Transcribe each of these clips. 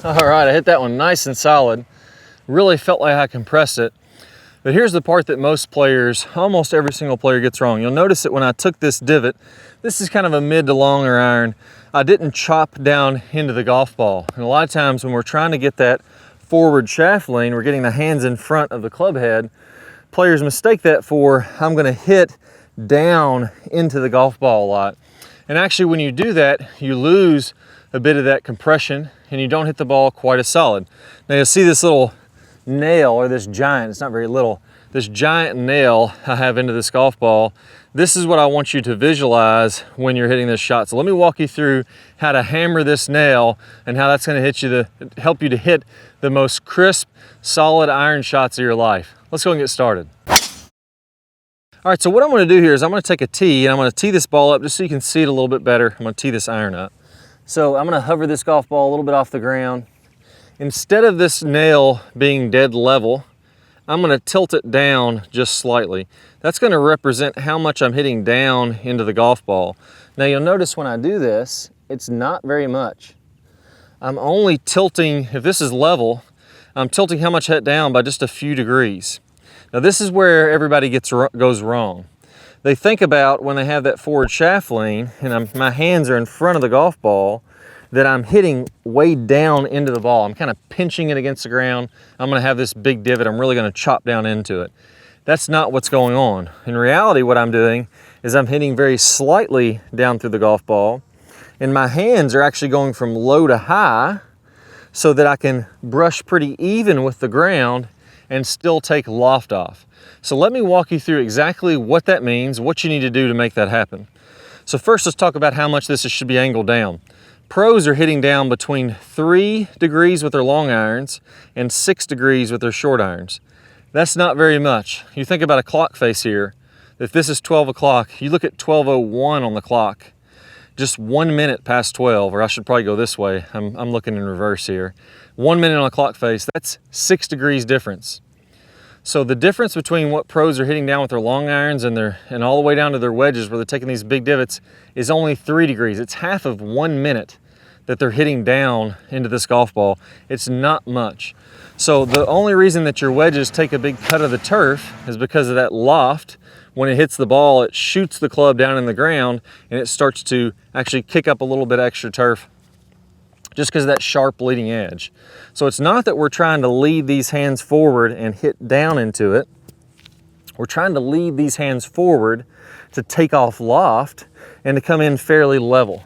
All right, I hit that one nice and solid. Really felt like I compressed it. But here's the part that most players, almost every single player, gets wrong. You'll notice that when I took this divot, this is kind of a mid to longer iron, I didn't chop down into the golf ball. And a lot of times when we're trying to get that forward shaft lean, we're getting the hands in front of the club head. Players mistake that for, I'm gonna hit down into the golf ball a lot. And actually when you do that, you lose a bit of that compression and you don't hit the ball quite as solid. Now you'll see this little nail, or this giant, it's not very little, this giant nail I have into this golf ball. This is what I want you to visualize when you're hitting this shot. So let me walk you through how to hammer this nail and how that's going to help you to hit the most crisp, solid iron shots of your life. Let's go and get started. All right, so what I'm going to do here is I'm going to take a tee and I'm going to tee this ball up just so you can see it a little bit better. I'm going to tee this iron up. So I'm going to hover this golf ball a little bit off the ground. Instead of this nail being dead level, I'm going to tilt it down just slightly. That's going to represent how much I'm hitting down into the golf ball. Now you'll notice when I do this, it's not very much. I'm only tilting, if this is level, I'm tilting how much head down by just a few degrees. Now this is where everybody goes wrong. They think about when they have that forward shaft lean and my hands are in front of the golf ball, that I'm hitting way down into the ball. I'm kind of pinching it against the ground. I'm gonna have this big divot. I'm really gonna chop down into it. That's not what's going on. In reality, what I'm doing is I'm hitting very slightly down through the golf ball, and my hands are actually going from low to high so that I can brush pretty even with the ground and still take loft off. So let me walk you through exactly what that means, what you need to do to make that happen. So first, let's talk about how much this should be angled down. Pros are hitting down between 3 degrees with their long irons and 6 degrees with their short irons. That's not very much. You think about a clock face here. If this is 12 o'clock, you look at 12:01 on the clock. Just 1 minute past 12, or I should probably go this way. I'm looking in reverse here. 1 minute on a clock face, that's 6 degrees difference. So the difference between what pros are hitting down with their long irons and all the way down to their wedges where they're taking these big divots is only 3 degrees. It's half of 1 minute that they're hitting down into this golf ball. It's not much. So the only reason that your wedges take a big cut of the turf is because of that loft. When it hits the ball, it shoots the club down in the ground and it starts to actually kick up a little bit extra turf just because of that sharp leading edge. So it's not that we're trying to lead these hands forward and hit down into it. We're trying to lead these hands forward to take off loft and to come in fairly level.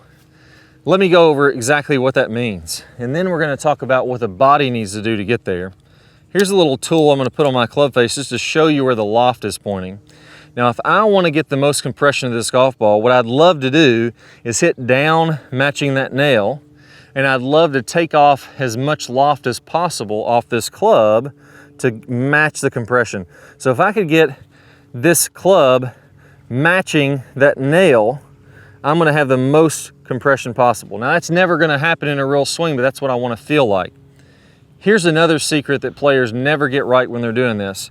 Let me go over exactly what that means. And then we're going to talk about what the body needs to do to get there. Here's a little tool I'm going to put on my club face just to show you where the loft is pointing. Now, if I want to get the most compression of this golf ball, what I'd love to do is hit down matching that nail, and I'd love to take off as much loft as possible off this club to match the compression. So if I could get this club matching that nail, I'm gonna have the most compression possible. Now that's never gonna happen in a real swing, but that's what I wanna feel like. Here's another secret that players never get right when they're doing this.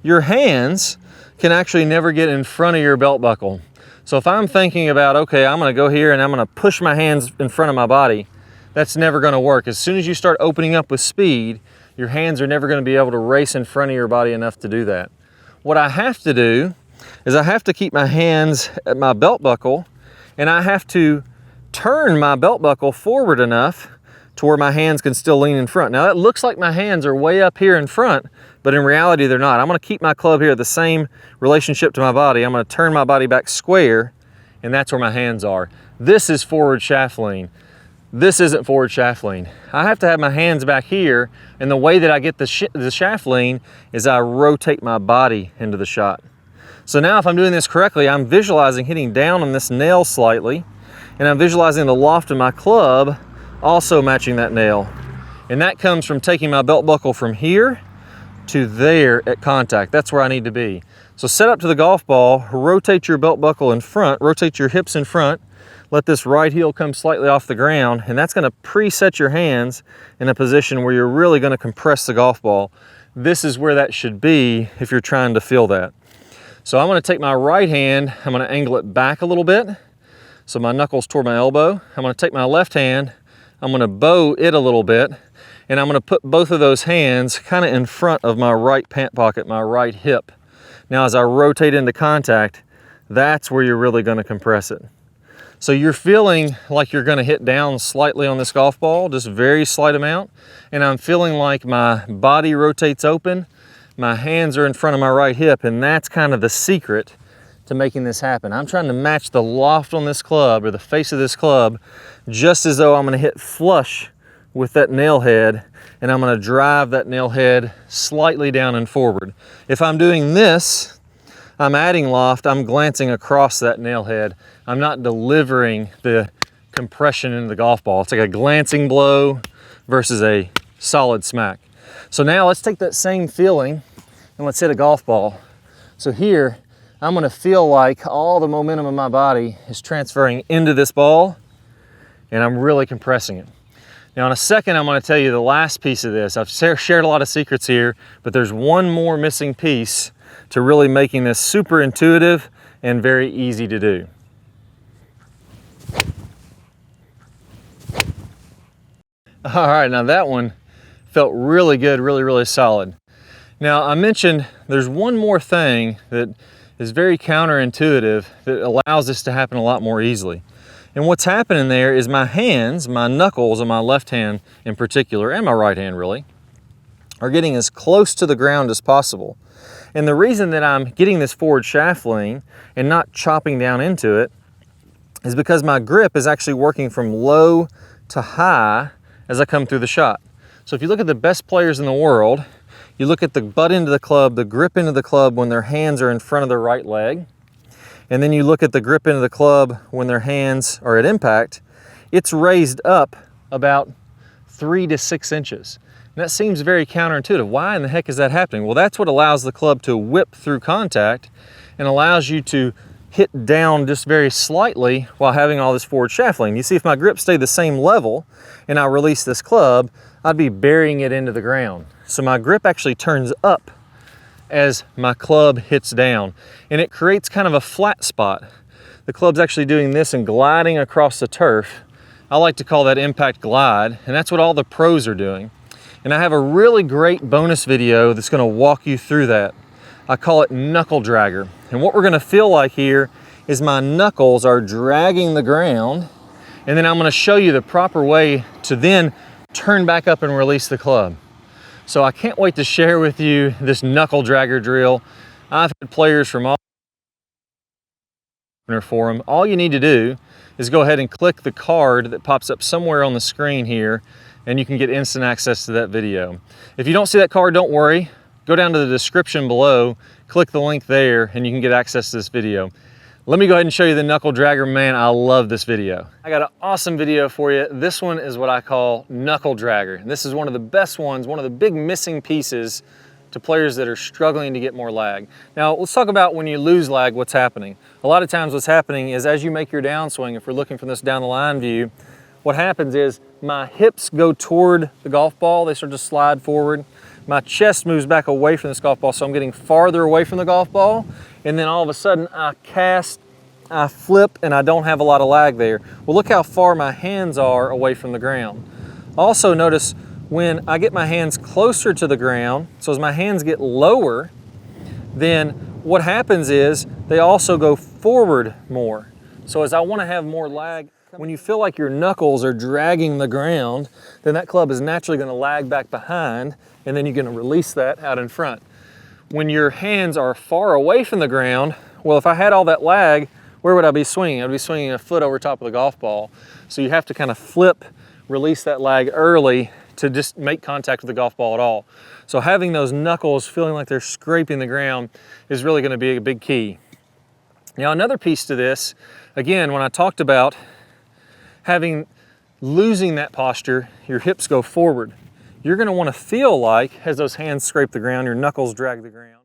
Your hands can actually never get in front of your belt buckle. So if I'm thinking about, okay, I'm gonna go here and I'm gonna push my hands in front of my body, that's never gonna work. As soon as you start opening up with speed, your hands are never gonna be able to race in front of your body enough to do that. What I have to do is I have to keep my hands at my belt buckle, and I have to turn my belt buckle forward enough to where my hands can still lean in front. Now that looks like my hands are way up here in front, but in reality they're not. I'm gonna keep my club here the same relationship to my body. I'm gonna turn my body back square, and that's where my hands are. This is forward shaft lean. This isn't forward shaft lean. I have to have my hands back here, and the way that I get the shaft lean is I rotate my body into the shot. So now if I'm doing this correctly, I'm visualizing hitting down on this nail slightly, and I'm visualizing the loft of my club also matching that nail. And that comes from taking my belt buckle from here to there at contact. That's where I need to be. So set up to the golf ball, rotate your belt buckle in front, rotate your hips in front, let this right heel come slightly off the ground, and that's gonna preset your hands in a position where you're really gonna compress the golf ball. This is where that should be if you're trying to feel that. So I'm gonna take my right hand, I'm gonna angle it back a little bit, so my knuckles toward my elbow. I'm gonna take my left hand, I'm gonna bow it a little bit, and I'm gonna put both of those hands kind of in front of my right pant pocket, my right hip. Now as I rotate into contact, that's where you're really gonna compress it. So you're feeling like you're gonna hit down slightly on this golf ball, just very slight amount, and I'm feeling like my body rotates open, my hands are in front of my right hip, and that's kind of the secret to making this happen. I'm trying to match the loft on this club, or the face of this club, just as though I'm gonna hit flush with that nail head, and I'm gonna drive that nail head slightly down and forward. If I'm doing this, I'm adding loft, I'm glancing across that nail head. I'm not delivering the compression into the golf ball. It's like a glancing blow versus a solid smack. So now let's take that same feeling and let's hit a golf ball. So here, I'm gonna feel like all the momentum of my body is transferring into this ball, and I'm really compressing it. Now in a second, I'm gonna tell you the last piece of this. I've shared a lot of secrets here, but there's one more missing piece to really making this super intuitive and very easy to do. All right, now that one felt really good, really solid. Now I mentioned there's one more thing that is very counterintuitive that allows this to happen a lot more easily. And what's happening there is my hands, my knuckles on my left hand in particular, and my right hand really, are getting as close to the ground as possible. And the reason that I'm getting this forward shaft lean and not chopping down into it is because my grip is actually working from low to high as I come through the shot. So if you look at the best players in the world, you look at the butt end of the club, the grip end of the club when their hands are in front of their right leg, and then you look at the grip end of the club when their hands are at impact, it's raised up about 3 to 6 inches. And that seems very counterintuitive. Why in the heck is that happening? Well, that's what allows the club to whip through contact and allows you to hit down just very slightly while having all this forward shaft lean. You see, if my grip stayed the same level and I release this club, I'd be burying it into the ground. So my grip actually turns up as my club hits down, and it creates kind of a flat spot. The club's actually doing this and gliding across the turf. I like to call that impact glide, and that's what all the pros are doing. And I have a really great bonus video that's gonna walk you through that. I call it knuckle dragger. And what we're gonna feel like here is my knuckles are dragging the ground, and then I'm gonna show you the proper way to then turn back up and release the club. So I can't wait to share with you this knuckle dragger drill. I've had players from all for them. All you need to do is go ahead and click the card that pops up somewhere on the screen here, and you can get instant access to that video. If you don't see that card, don't worry. Go down to the description below, click the link there, and you can get access to this video. Let me go ahead and show you the knuckle dragger. Man, I love this video. I got an awesome video for you. This one is what I call knuckle dragger. This is one of the best ones, one of the big missing pieces to players that are struggling to get more lag. Now, let's talk about when you lose lag, what's happening. A lot of times what's happening is as you make your downswing, if we're looking from this down the line view, what happens is my hips go toward the golf ball, they start to slide forward. My chest moves back away from this golf ball, so I'm getting farther away from the golf ball, and then all of a sudden I cast, I flip, and I don't have a lot of lag there. Well, look how far my hands are away from the ground. Also notice when I get my hands closer to the ground, so as my hands get lower, then what happens is they also go forward more. So as I want to have more lag, when you feel like your knuckles are dragging the ground, then that club is naturally going to lag back behind, and then you're going to release that out in front. When your hands are far away from the ground, well, if I had all that lag, where would I be swinging? I'd be swinging a foot over top of the golf ball. So you have to kind of flip, release that lag early to just make contact with the golf ball at all. So having those knuckles feeling like they're scraping the ground is really going to be a big key. Now another piece to this, again, when I talked about losing that posture, your hips go forward. You're going to want to feel like, as those hands scrape the ground, your knuckles drag the ground.